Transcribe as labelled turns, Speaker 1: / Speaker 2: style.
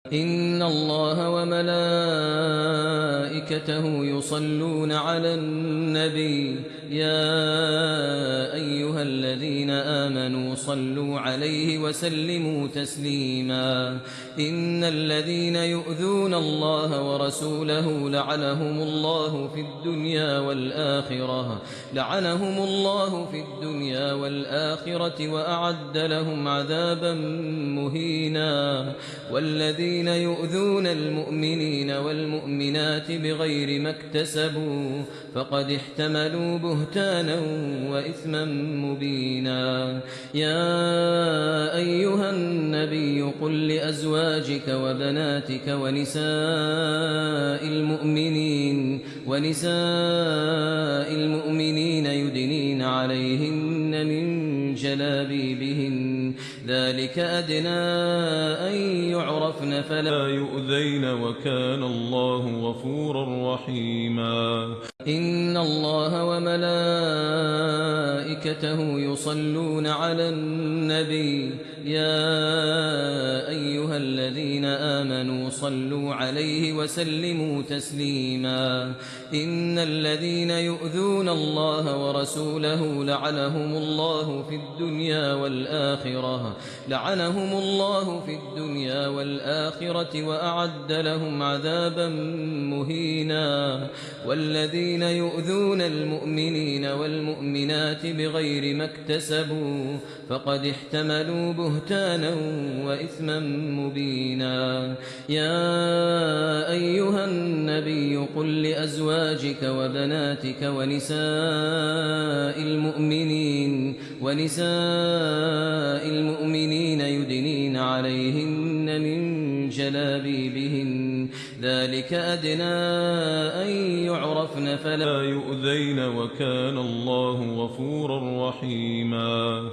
Speaker 1: إن الله وملائكته يصلون على النبي يا أيها الذين آمنوا صلوا عليه وسلموا تسليما إن الذين يؤذون الله ورسوله لعنهم الله في الدنيا والآخرة وأعد لهم عذابا مهينا والذين يؤذون المؤمنين والمؤمنات بغير ما اكتسبوا فقد احتملوا بهتانا وإثما مبينا يا أيها النبي قل لأزواجك وبناتك ونساء المؤمنين يدنين عليهن من جلابيبهن ذلك أدنى أن يعرفن فلا يؤذين وكان الله غفورا رحيما إن الله وملائكته يصلون على النبي يا أيها الذين آمنوا صلوا عليه وسلموا تسليما إن الذين يؤذون الله ورسوله لعنهم الله في الدنيا والآخرة وأعد لهم عذابا مهينا والذين يؤذون المؤمنين والمؤمنات بغير ما اكتسبوا فقد احتملوا بهتانا وإثما مبينا يا أيها النبي قل لأزواجك وبناتك ونساء المؤمنين يدنين عليهن من جلابيبهن ذلك أدنى أن يعرفن فلا يؤذين وكان الله غفورا رحيما